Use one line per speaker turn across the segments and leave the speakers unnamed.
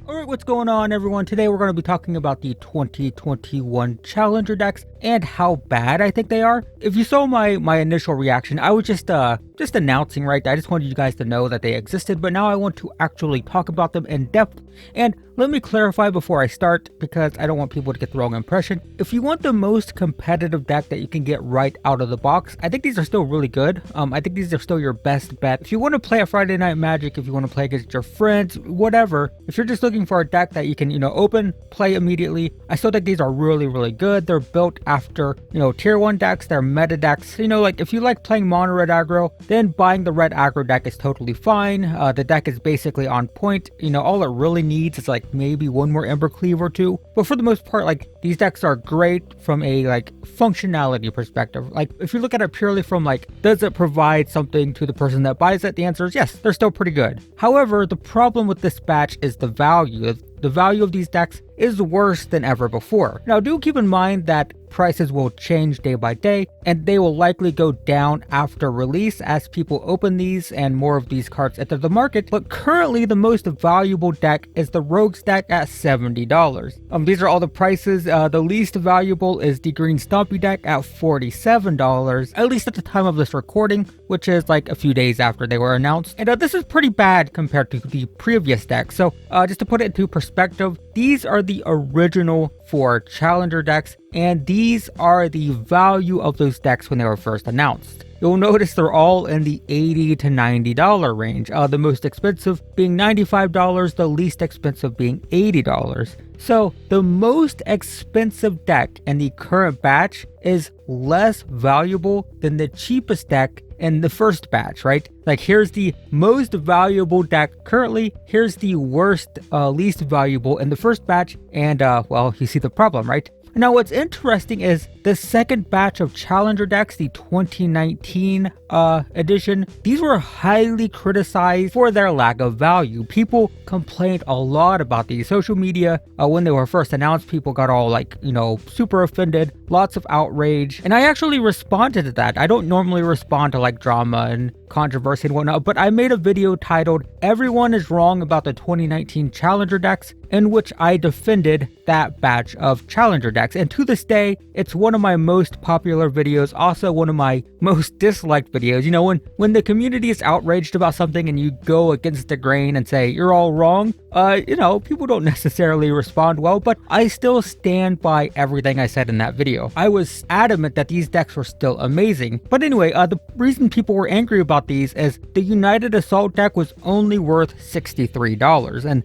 Alright, what's going on everyone? Today we're going to be talking about the 2021 Challenger decks and how bad I think they are. If you saw my initial reaction, I was just announcing, right? I just wanted you guys to know that they existed, but now I want to actually talk about them in depth. And let me clarify before I start, because I don't want people to get the wrong impression. If you want the most competitive deck that you can get right out of the box, I think these are still really good. I think these are still your best bet. If you want to play a Friday Night Magic, if you want to play against your friends, whatever, if you're just looking for a deck that you can, open, play immediately, I still think these are really, really good. They're built after, tier 1 decks, they're meta decks. Like if you like playing mono red aggro, then buying the red aggro deck is totally fine. The deck is basically on point. All it really needs is like maybe one more Embercleave or two. But for the most part, like these decks are great from a functionality perspective. Like if you look at it purely from does it provide something to the person that buys it? The answer is yes, they're still pretty good. However, the problem with this batch is the value. The value of these decks is worse than ever before. Now do keep in mind that prices will change day by day, and they will likely go down after release as people open these and more of these cards enter the market. But currently the most valuable deck is the Rogues deck at $70. These are all the prices. The least valuable is the Green Stompy deck at $47, at least at the time of this recording, which is like a few days after they were announced. And this is pretty bad compared to the previous deck. So just to put it into perspective, these are the original 4 Challenger decks, and these are the value of those decks when they were first announced. You'll notice they're all in the $80 to $90 range, the most expensive being $95, the least expensive being $80. So the most expensive deck in the current batch is less valuable than the cheapest deck in the first batch, right? Like here's the most valuable deck currently, here's the worst, least valuable in the first batch, and well, you see the problem, right? Now what's interesting is the second batch of Challenger decks, the 2019 edition, these were highly criticized for their lack of value. People complained a lot about these. Social media, when they were first announced, people got all super offended, lots of outrage, and I actually responded to that. I don't normally respond to drama and controversy and whatnot, but I made a video titled "Everyone is Wrong About the 2019 Challenger Decks," in which I defended that batch of Challenger decks, and to this day it's one of my most popular videos, also one of my most disliked videos. When the community is outraged about something and you go against the grain and say you're all wrong, people don't necessarily respond well, but I still stand by everything I said in that video. I was adamant that these decks were still amazing. But anyway, the reason people were angry about these is the United Assault deck was only worth $63. And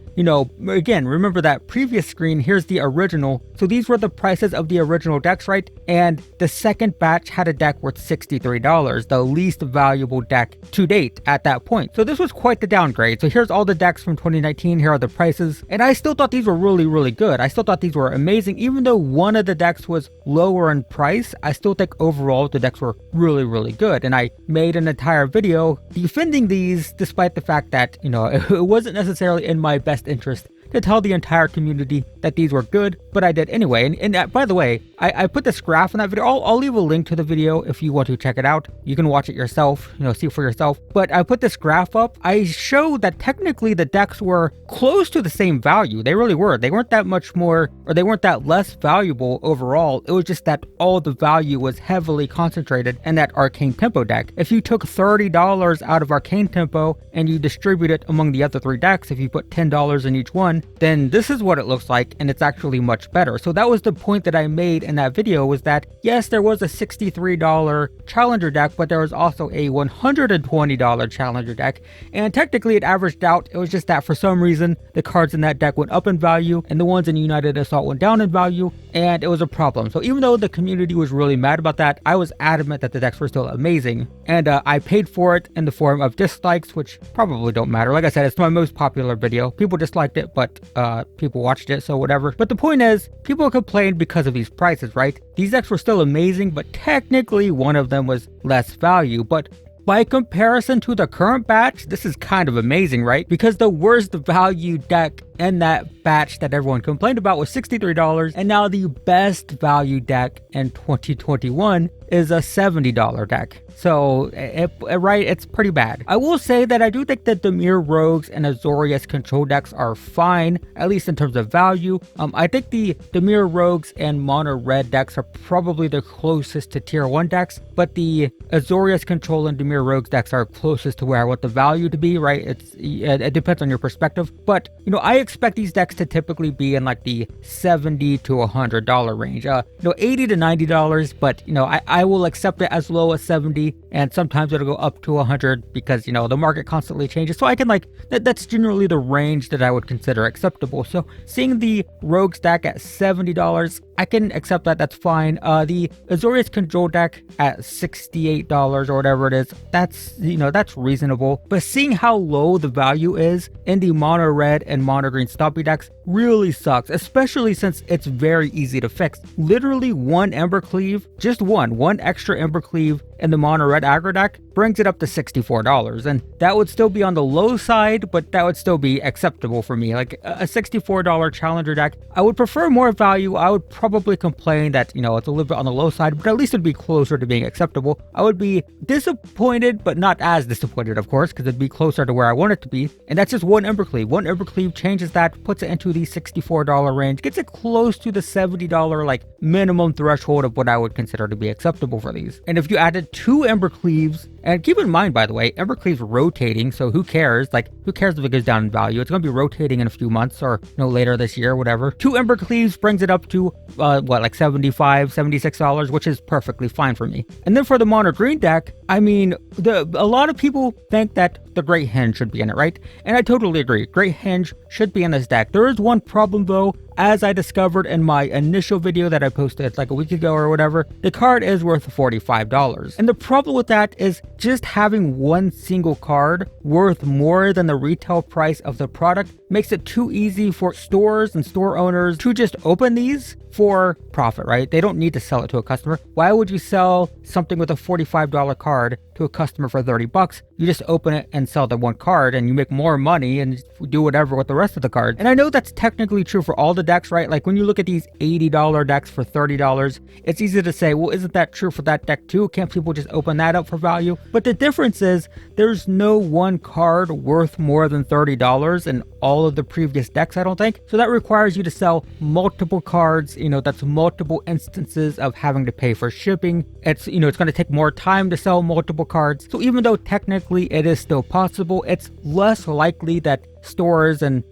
again, remember that previous screen, here's the original. So these were the prices of the original decks, right? And the second batch had a deck worth $63, the least valuable deck to date at that point. So this was quite the downgrade. So here's all the decks from 2019, here are the prices. And I still thought these were really, really good. I still thought these were amazing. Even though one of the decks was lower in price, I still think overall the decks were really, really good. And I made an entire video defending these, despite the fact that, it wasn't necessarily in my best interest to tell the entire community that these were good, but I did anyway. And by the way, I put this graph in that video. I'll leave a link to the video if you want to check it out. You can watch it yourself, see for yourself. But I put this graph up. I showed that technically the decks were close to the same value. They really were. They weren't that much more, or they weren't that less valuable overall. It was just that all the value was heavily concentrated in that Arcane Tempo deck. If you took $30 out of Arcane Tempo and you distribute it among the other 3 decks, if you put $10 in each one, then this is what it looks like, and it's actually much better. So that was the point that I made in that video, was that yes, there was a $63 Challenger deck, but there was also a $120 Challenger deck, and technically it averaged out. It was just that for some reason the cards in that deck went up in value and the ones in United Assault went down in value, and it was a problem. So even though the community was really mad about that, I was adamant that the decks were still amazing, and I paid for it in the form of dislikes, which probably don't matter. Like I said, it's my most popular video. People disliked it, but people watched it, so whatever. But the point is, people complained because of these prices, right? These decks were still amazing, but technically one of them was less value. But by comparison to the current batch, this is kind of amazing, right? Because the worst value deck and that batch that everyone complained about was $63, and now the best value deck in 2021 is a $70 deck. So, it's pretty bad. I will say that I do think that Dimir Rogues and Azorius control decks are fine, at least in terms of value. I think the Dimir Rogues and Mono Red decks are probably the closest to tier 1 decks, but the Azorius control and Dimir Rogues decks are closest to where I want the value to be, right? It depends on your perspective, but I expect these decks to typically be in like the $70 to $100 range. $80 to $90, but I will accept it as low as 70, and sometimes it'll go up to 100 because the market constantly changes. So I can that's generally the range that I would consider acceptable. So seeing the Rogue stack at $70, I can accept that. That's fine. The Azorius control deck at $68 or whatever it is, that's that's reasonable. But seeing how low the value is in the Mono Red and Mono-Green Stompy decks really sucks, especially since it's very easy to fix. Literally one Embercleave, just one extra Embercleave in the Mono Red aggro deck brings it up to $64, and that would still be on the low side, but that would still be acceptable for me. Like a $64 challenger deck, I would prefer more value. I would probably complain that it's a little bit on the low side, but at least it'd be closer to being acceptable. I would be disappointed, but not as disappointed, of course, because it'd be closer to where I want it to be. And that's just one Embercleave. One Embercleave changes that, puts it into the $64 range, gets it close to the $70 like minimum threshold of what I would consider to be acceptable for these. And if you added 2 Embercleaves, and keep in mind, by the way, Embercleave's rotating, so who cares? Who cares if it goes down in value? It's going to be rotating in a few months or later this year, whatever. 2 Embercleaves brings it up to like $75, $76, which is perfectly fine for me. And then for the Mono Green deck, I mean, a lot of people think that the Great Henge should be in it, right? And I totally agree. Great Henge should be in this deck. There is one problem though, as I discovered in my initial video that I posted like a week ago or whatever. The card is worth $45. And the problem with that is just having one single card worth more than the retail price of the product makes it too easy for stores and store owners to just open these for profit, right? They don't need to sell it to a customer. Why would you sell something with a $45 card to a customer for $30? You just open it and sell the one card and you make more money and do whatever with the rest of the cards. And I know that's technically true for all the decks, right? Like when you look at these $80 decks for $30, it's easy to say, well, isn't that true for that deck too? Can't people just open that up for value? But the difference is there's no one card worth more than $30 in all of the previous decks, I don't think. So that requires you to sell multiple cards. That's multiple instances of having to pay for shipping. It's going to take more time to sell multiple cards. So even though technically it is still possible, it's less likely that stores and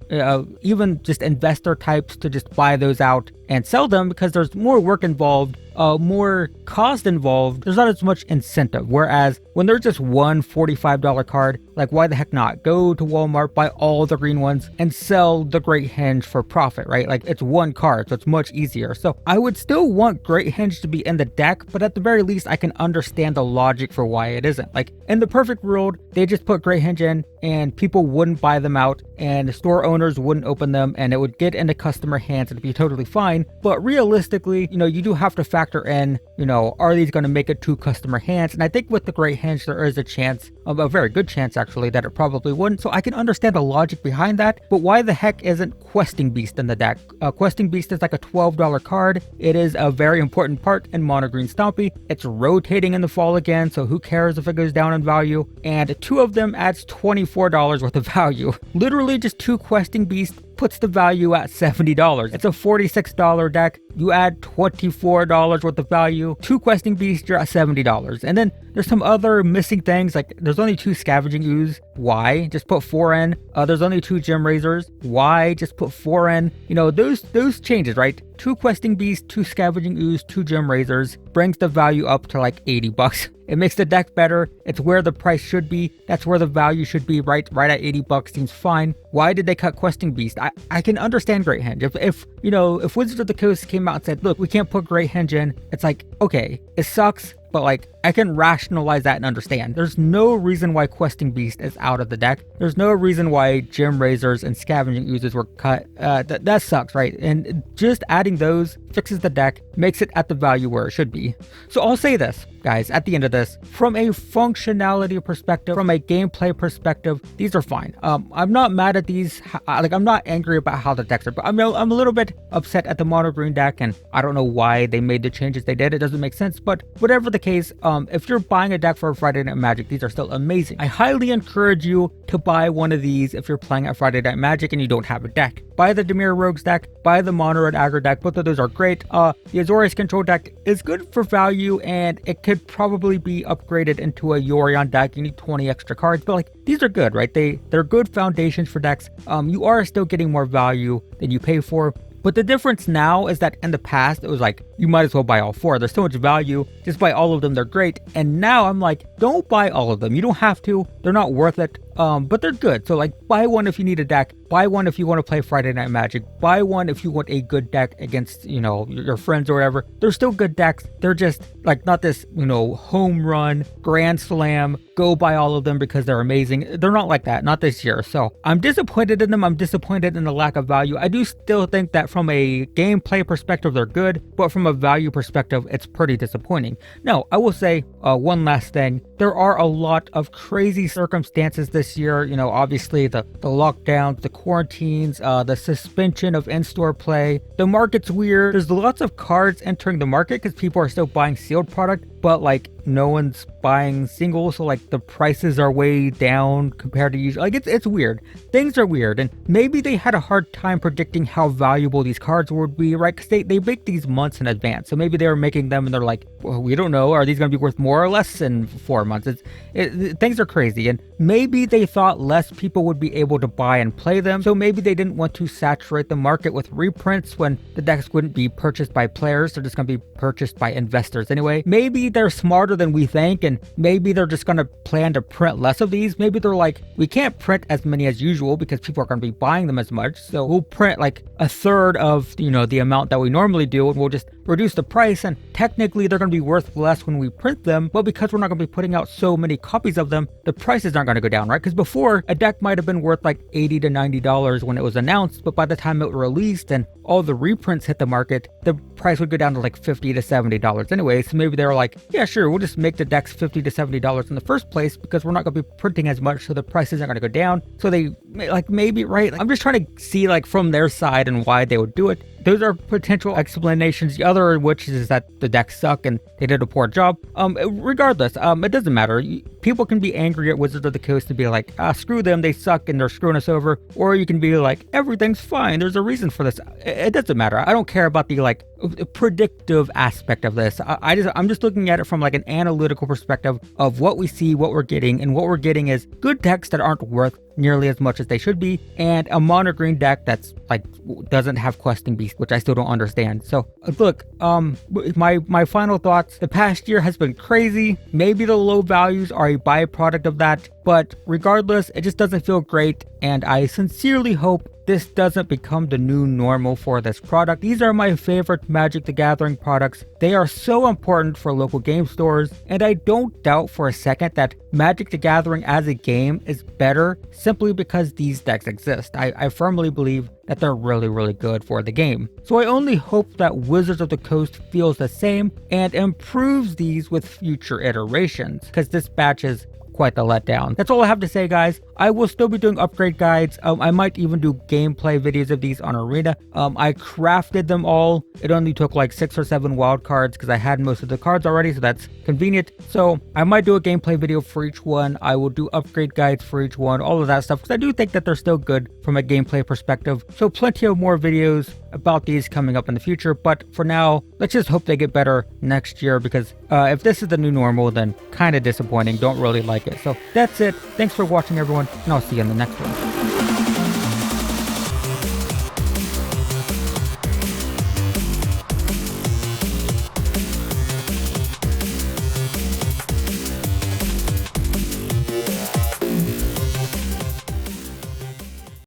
even just investor types to just buy those out and sell them because there's more work involved, more cost involved. There's not as much incentive. Whereas when there's just one $45 card, like why the heck not? Go to Walmart, buy all the green ones and sell the Great Henge for profit, right? Like it's one card, so it's much easier. So I would still want Great Henge to be in the deck, but at the very least, I can understand the logic for why it isn't. Like in the perfect world, they just put Great Henge in and people wouldn't buy them out and store owners wouldn't open them and it would get into customer hands and it'd be totally fine. But realistically, you do have to factor in, are these going to make it to customer hands? And I think with the Great Henge, there is a chance, a very good chance actually, that it probably wouldn't. So I can understand the logic behind that. But why the heck isn't Questing Beast in the deck? Questing Beast is like a $12 card. It is a very important part in Mono-Green Stompy. It's rotating in the fall again, so who cares if it goes down in value? And 2 of them adds $24 worth of value. Literally just 2 Questing Beasts puts the value at $70. It's a $46 deck. You add $24 worth of value. 2 Questing Beasts, you're at $70. And then there's some other missing things, like there's only 2 Scavenging Ooze. Why? Just put 4 in. There's only 2 Gem Razors. Why? Just put 4 in. Those changes, right? 2 Questing Beasts, 2 Scavenging Ooze, 2 Gem Razors brings the value up to like $80. It makes the deck better. It's where the price should be. That's where the value should be. Right at $80 seems fine. Why did they cut Questing Beast? I can understand Great Henge. If Wizards of the Coast came out and said, look, we can't put Great Henge in, it's like, okay, it sucks, but like I can rationalize that and understand. There's no reason why Questing Beast is out of the deck. There's no reason why Gem Razors and Scavenging Oozes were cut. That sucks, right? And just adding those fixes the deck, makes it at the value where it should be. So I'll say this, guys, at the end of this, from a functionality perspective, from a gameplay perspective, these are fine. I'm not mad at these. Like, I'm not angry about how the decks are, but I'm a little bit upset at the Mono-Green deck, and I don't know why they made the changes they did. It doesn't make sense, but whatever the case, if you're buying a deck for Friday Night Magic, these are still amazing. I highly encourage you to buy one of these if you're playing at Friday Night Magic and you don't have a deck. Buy the Dimir Rogues deck, buy the Mono Red Aggro deck. Both of those are great. The Azorius Control deck is good for value, and it could probably be upgraded into a Yorion deck. You need 20 extra cards, but like, these are good, right? They're good foundations for decks. You are still getting more value than you pay for. But the difference now is that in the past, it was like, you might as well buy all four. There's so much value. Just buy all of them. They're great. And now I'm like, don't buy all of them. You don't have to. They're not worth it. But they're good. So like, buy one if you need a deck. Buy one if you want to play Friday Night Magic. Buy one if you want a good deck against, your friends or whatever. They're still good decks. They're just like not this, home run, grand slam, go buy all of them because they're amazing. They're not like that. Not this year. So I'm disappointed in them. I'm disappointed in the lack of value. I do still think that from a gameplay perspective, they're good, but from a value perspective, it's pretty disappointing. Now, I will say one last thing. There are a lot of crazy circumstances this year. Obviously the lockdowns, the quarantines, the suspension of in-store play. The market's weird. There's lots of cards entering the market because people are still buying sealed product, but like no one's buying singles, so like the prices are way down compared to usual. Like it's weird. Things are weird, and maybe they had a hard time predicting how valuable these cards would be, right? Because they make these months in advance, so maybe they were making them and they're like, well, we don't know, are these going to be worth more or less in 4 months? Things are crazy, and maybe they thought less people would be able to buy and play them, so maybe they didn't want to saturate the market with reprints when the decks wouldn't be purchased by players. They're just going to be purchased by investors anyway. Maybe they're smarter than we think, and maybe they're just going to plan to print less of these. Maybe they're like, we can't print as many as usual because people are going to be buying them as much, so we'll print like a third of the amount that we normally do, and we'll just reduce the price, and technically they're going to be worth less when we print them, but because we're not going to be putting out so many copies of them, the prices aren't going to go down, right? Because before, a deck might have been worth like $80 to $90 when it was announced, but by the time it released and all the reprints hit the market, the price would go down to like $50 to $70 anyway. So maybe they were like, yeah, sure, we'll just make the decks $50 to $70 in the first place because we're not going to be printing as much, so the prices aren't going to go down. So they like, maybe, right? I'm just trying to see like from their side and why they would do it. Those are potential explanations. The other of which is that the decks suck and they did a poor job. Regardless, it doesn't matter. People can be angry at Wizards of the Coast and be like, screw them, they suck and they're screwing us over. Or you can be like, everything's fine, there's a reason for this. It doesn't matter. I don't care about the like predictive aspect of this. I'm just looking at it from like an analytical perspective of what we see, what we're getting, and what we're getting is good decks that aren't worth nearly as much as they should be, and a Mono-Green deck that's like doesn't have Questing Beast, which I still don't understand. So look, my final thoughts: the past year has been crazy. Maybe the low values are a byproduct of that, but regardless, it just doesn't feel great, and I sincerely hope this doesn't become the new normal for this product. These are my favorite Magic the Gathering products. They are so important for local game stores, and I don't doubt for a second that Magic the Gathering as a game is better simply because these decks exist. I firmly believe that they're really, really good for the game. So I only hope that Wizards of the Coast feels the same and improves these with future iterations, because this batch is quite the letdown. That's all I have to say, guys. I will still be doing upgrade guides. I might even do gameplay videos of these on Arena. I crafted them all. It only took like 6 or 7 wild cards because I had most of the cards already, so that's convenient. So I might do a gameplay video for each one. I will do upgrade guides for each one, all of that stuff, because I do think that they're still good from a gameplay perspective. So plenty of more videos about these coming up in the future, but for now, let's just hope they get better next year, because if this is the new normal, then kind of disappointing. Don't really like it. So that's it. Thanks for watching, everyone, and I'll see you in the next one.